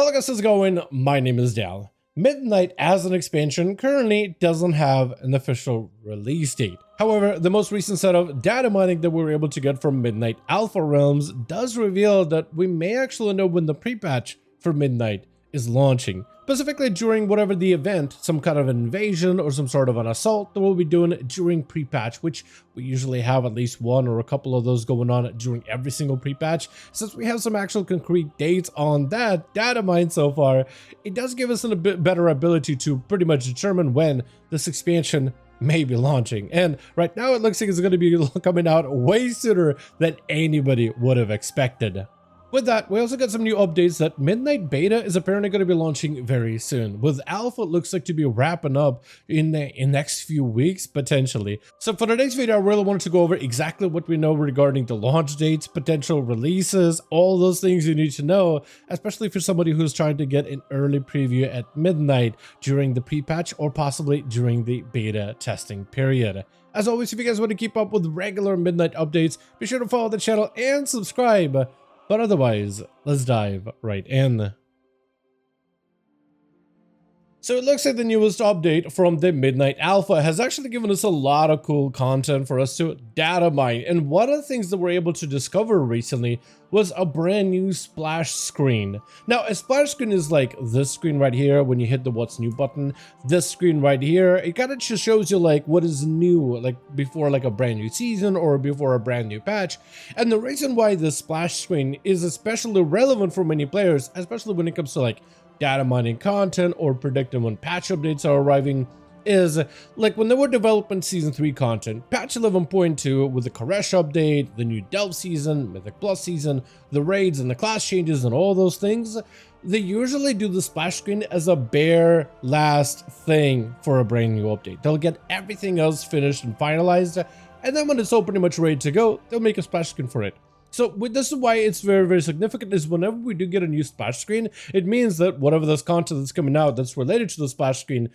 Hello guys, how's it going? My name is Dal. Midnight as an expansion currently doesn't have an official release date. However, the most recent set of data mining that we were able to get from Midnight Alpha Realms does reveal that we may actually know when the pre-patch for Midnight is launching. Specifically during whatever the event, some kind of invasion or some sort of an assault that we'll be doing during pre-patch, which we usually have at least one or a couple of those going on during every single pre-patch. Since we have some actual concrete dates on that data mine so far, it does give us a bit better ability to pretty much determine when this expansion may be launching. And right now it looks like it's going to be coming out way sooner than anybody would have expected. With that, we also got some new updates that Midnight Beta is apparently going to be launching very soon, with Alpha it looks like to be wrapping up in the next few weeks, potentially. So for today's video, I really wanted to go over exactly what we know regarding the launch dates, potential releases, all those things you need to know, especially for somebody who's trying to get an early preview at midnight during the pre-patch or possibly during the beta testing period. As always, if you guys want to keep up with regular Midnight updates, be sure to follow the channel and subscribe. But otherwise, let's dive right in. So it looks like the newest update from the Midnight Alpha has actually given us a lot of cool content for us to data mine. And one of the things that we're able to discover recently was a brand new splash screen. Now, a splash screen is like this screen right here when you hit the what's new button. This screen right here, it kind of just shows you like what is new, like before like a brand new season or before a brand new patch. And the reason why this splash screen is especially relevant for many players, especially when it comes to like data mining content or predicting when patch updates are arriving, is like when they were developing season 3 content, patch 11.2 with the Koresh update, the new Delve season, Mythic Plus season, the raids and the class changes and all those things, they usually do the splash screen as a bare last thing for a brand new update. They'll get everything else finished and finalized, and then when it's all pretty much ready to go, they'll make a splash screen for it. So this is why it's very significant, is whenever we do get a new splash screen, it means that whatever this content that's coming out that's related to the splash screen,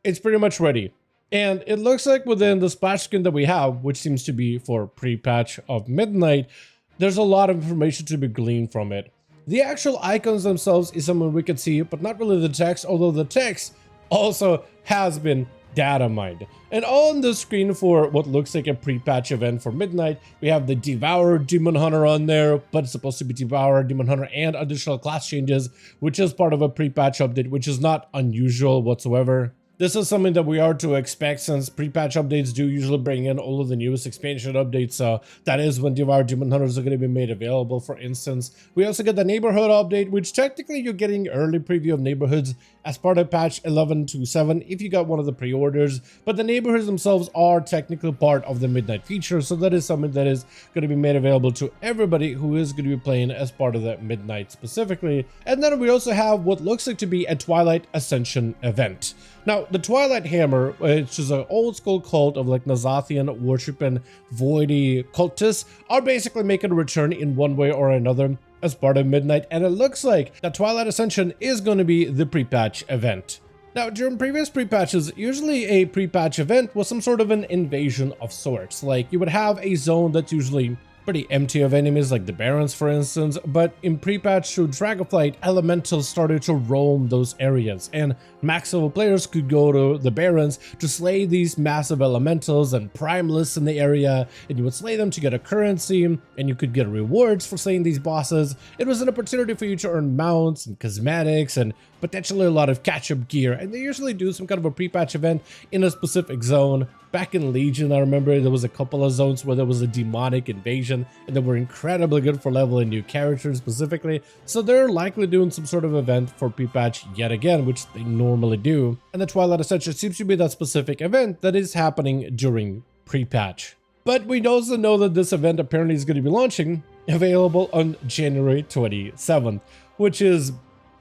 it's pretty much ready. And it looks like within the splash screen that we have, which seems to be for pre-patch of Midnight, there's a lot of information to be gleaned from it. The actual icons themselves is something we can see, but not really the text, although the text also has been data mined. And on the screen for what looks like a pre-patch event for Midnight, we have the Devourer Demon Hunter on there, but it's supposed to be Devourer Demon Hunter and additional class changes, which is part of a pre-patch update, which is not unusual whatsoever. This is something that we are to expect since pre-patch updates do usually bring in all of the newest expansion updates, so that is when Devour Demon Hunters are going to be made available, for instance. We also get the Neighborhood update, which technically you're getting early preview of Neighborhoods as part of patch 11.27 if you got one of the pre-orders, but the Neighborhoods themselves are technically part of the Midnight feature, so that is something that is going to be made available to everybody who is going to be playing as part of the Midnight specifically. And then we also have what looks like to be a Twilight Ascension event. Now, the Twilight Hammer, which is an old school cult of like Nazathian worshiping voidy cultists, are basically making a return in one way or another as part of Midnight, and it looks like that Twilight Ascension is going to be the pre-patch event. Now, during previous pre-patches, usually a pre-patch event was some sort of an invasion of sorts. Like, you would have a zone that's usually pretty empty of enemies, like the Barons for instance, but in pre-patch through Dragonflight, elementals started to roam those areas, and max level players could go to the Barons to slay these massive elementals and primalists in the area, and you would slay them to get a currency, and you could get rewards for slaying these bosses. It was an opportunity for you to earn mounts and cosmetics and potentially a lot of catch-up gear, and they usually do some kind of a pre-patch event in a specific zone. Back in Legion, I remember there was a couple of zones where there was a demonic invasion, and they were incredibly good for leveling new characters specifically, so they're likely doing some sort of event for pre-patch yet again, which they normally do. And the Twilight Ascension seems to be that specific event that is happening during pre-patch. But we also know that this event apparently is going to be launching, available on January 27th, which is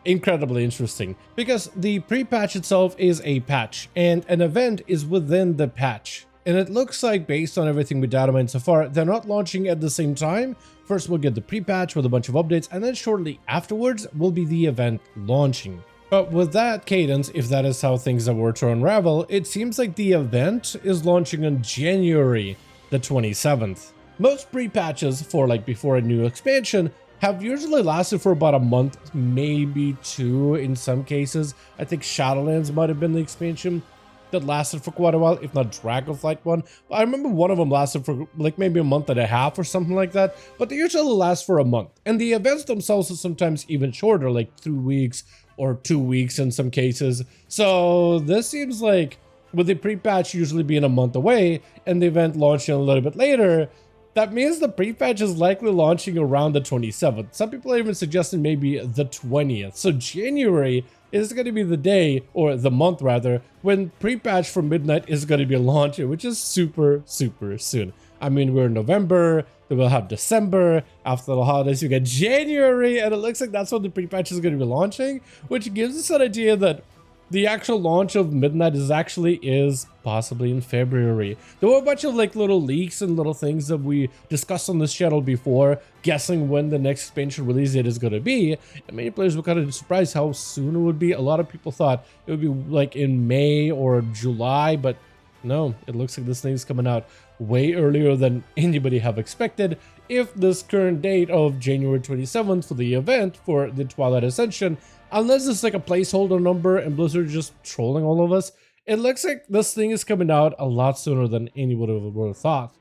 incredibly interesting because the pre-patch itself is a patch and an event is within the patch, and it looks like based on everything we data mined so far, they're not launching at the same time. First we'll get the pre-patch with a bunch of updates, and then shortly afterwards will be the event launching. But with that cadence, if that is how things were to unravel, it seems like the event is launching on January the 27th. Most pre-patches for like before a new expansion have usually lasted for about a month, maybe 2 in some cases. I think Shadowlands might have been the expansion that lasted for quite a while, if not Dragonflight one. But I remember one of them lasted for like maybe a month and a half or something like that, but they usually last for a month. And the events themselves are sometimes even shorter, like 3 weeks or 2 weeks in some cases. So this seems like, with the pre-patch usually being a month away and the event launching a little bit later, that means the pre-patch is likely launching around the 27th. Some people are even suggesting maybe the 20th. So January is going to be the day, or the month rather, when pre-patch for Midnight is going to be launching, which is super, super soon. I mean, we're in November, then we'll have December, after the holidays you get January, and it looks like that's when the pre-patch is going to be launching, which gives us an idea that the actual launch of Midnight is possibly in February. There were a bunch of like little leaks and little things that we discussed on this channel before, guessing when the next expansion release date is going to be. And many players were kind of surprised how soon it would be. A lot of people thought it would be like in May or July, but no, it looks like this thing is coming out way earlier than anybody have expected. If this current date of January 27th for the event for the Twilight Ascension, unless it's like a placeholder number and Blizzard just trolling all of us, it looks like this thing is coming out a lot sooner than anyone would have thought.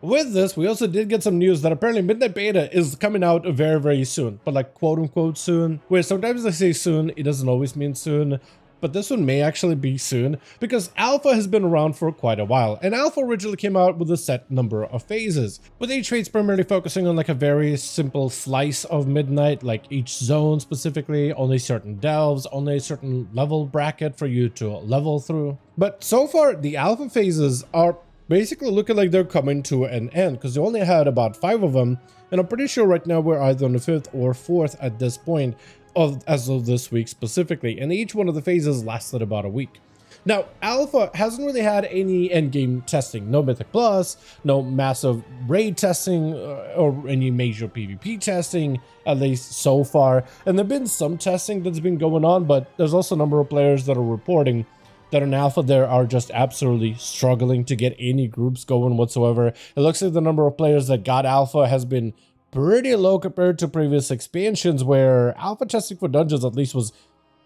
With this, we also did get some news that apparently Midnight Beta is coming out very, very soon, but like quote unquote soon, where sometimes I say soon, it doesn't always mean soon. But this one may actually be soon, because Alpha has been around for quite a while, and Alpha originally came out with a set number of phases, with each phase primarily focusing on like a very simple slice of Midnight, like each zone specifically, only certain delves, only a certain level bracket for you to level through. But so far, the Alpha phases are basically looking like they're coming to an end, because they only had about 5 of them, and I'm pretty sure right now we're either on the 5th or 4th at this point, as of this week specifically, and each one of the phases lasted about a week. Now, Alpha hasn't really had any endgame testing, no Mythic Plus, no massive raid testing, or any major PvP testing, at least so far. And there've been some testing that's been going on, but there's also a number of players that are reporting that in Alpha there are just absolutely struggling to get any groups going whatsoever. It looks like the number of players that got Alpha has been pretty low compared to previous expansions, where Alpha testing for dungeons at least was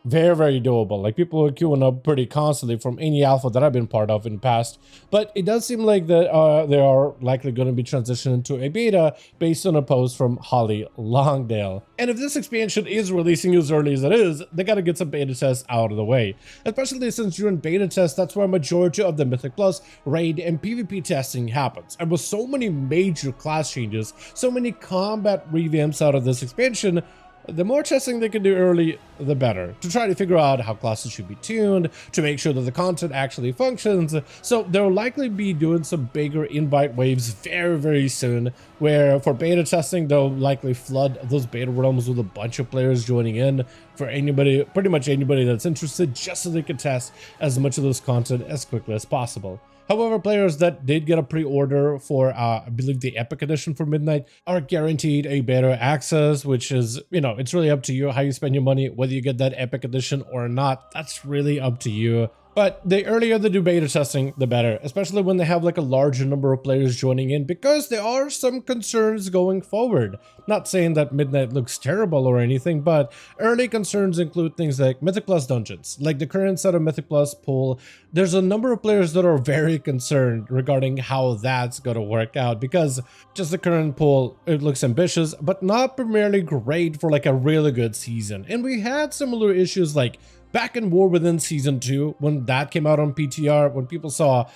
very, very doable. Like, people are queuing up pretty constantly from any Alpha that I've been part of in the past. But it does seem like that they are likely going to be transitioning to a beta based on a post from Holly Longdale. And if this expansion is releasing as early as it is, they got to get some beta tests out of the way. Especially since during beta tests, that's where a majority of the Mythic Plus, raid, and PvP testing happens. And with so many major class changes, so many combat revamps out of this expansion, the more testing they can do early, the better, to try to figure out how classes should be tuned, to make sure that the content actually functions. So they'll likely be doing some bigger invite waves very, very soon, where for beta testing, they'll likely flood those beta realms with a bunch of players joining in for anybody, pretty much anybody that's interested, just so they can test as much of this content as quickly as possible. However, players that did get a pre-order for, I believe, the Epic Edition for Midnight are guaranteed a beta access, which is, you know, it's really up to you how you spend your money, whether you get that Epic Edition or not. That's really up to you. But the earlier they do beta testing, the better, especially when they have like a larger number of players joining in, because there are some concerns going forward. Not saying that Midnight looks terrible or anything, but early concerns include things like Mythic Plus dungeons. Like the current set of Mythic Plus pool, there's a number of players that are very concerned regarding how that's going to work out, because just the current pool, it looks ambitious, but not primarily great for like a really good season. And we had similar issues like back in War Within Season 2, when that came out on PTR, when people saw,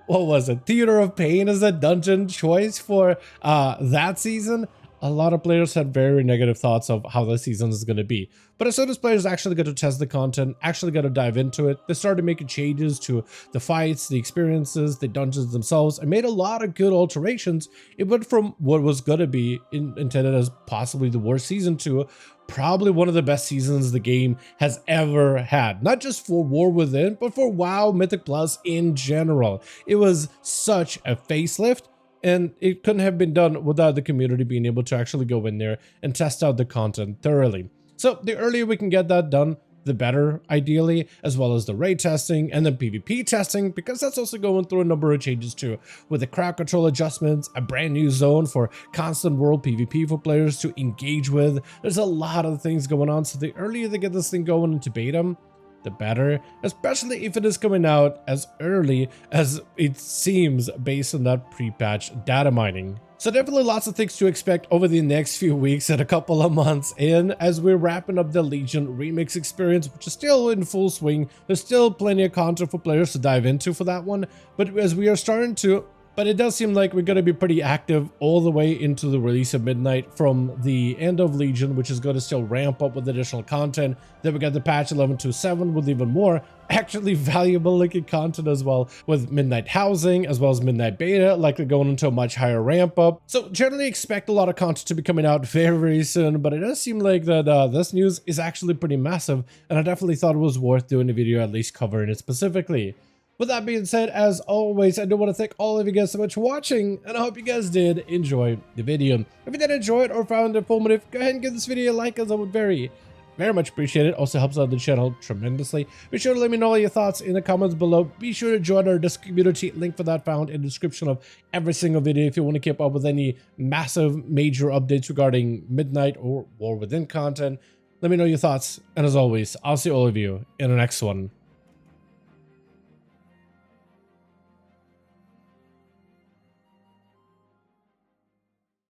what was it, Theater of Pain as a dungeon choice for that season, a lot of players had very negative thoughts of how the season is going to be. But as soon as players actually got to test the content, actually got to dive into it, they started making changes to the fights, the experiences, the dungeons themselves, and made a lot of good alterations. It went from what was going to be intended as possibly the worst season to probably one of the best seasons the game has ever had. Not just for War Within, but for WoW Mythic Plus in general. It was such a facelift, and it couldn't have been done without the community being able to actually go in there and test out the content thoroughly. So the earlier we can get that done, the better, ideally, as well as the raid testing and then PvP testing, because that's also going through a number of changes too, with the crowd control adjustments, a brand new zone for constant world PvP for players to engage with. There's a lot of things going on, so the earlier they get this thing going into beta, the better, especially if it is coming out as early as it seems based on that pre-patch data mining. So definitely lots of things to expect over the next few weeks and a couple of months in as we're wrapping up the Legion remix experience, which is still in full swing. There's still plenty of content for players to dive into for that one, but as we are starting to it does seem like we're going to be pretty active all the way into the release of Midnight from the end of Legion, which is going to still ramp up with additional content. Then we got the patch 11.2.7 with even more actually valuable looking content as well, with Midnight Housing as well as Midnight Beta likely going into a much higher ramp up. So generally expect a lot of content to be coming out very, very soon, but it does seem like that this news is actually pretty massive, and I definitely thought it was worth doing a video at least covering it specifically. With that being said, as always, I do want to thank all of you guys so much for watching, and I hope you guys did enjoy the video. If you did enjoy it or found it informative, go ahead and give this video a like, as I would very much appreciate it. Also helps out the channel tremendously. Be sure to let me know all your thoughts in the comments below. Be sure to join our Discord community. Link for that found in the description of every single video if you want to keep up with any massive major updates regarding Midnight or War Within content. Let me know your thoughts, and as always, I'll see all of you in the next one.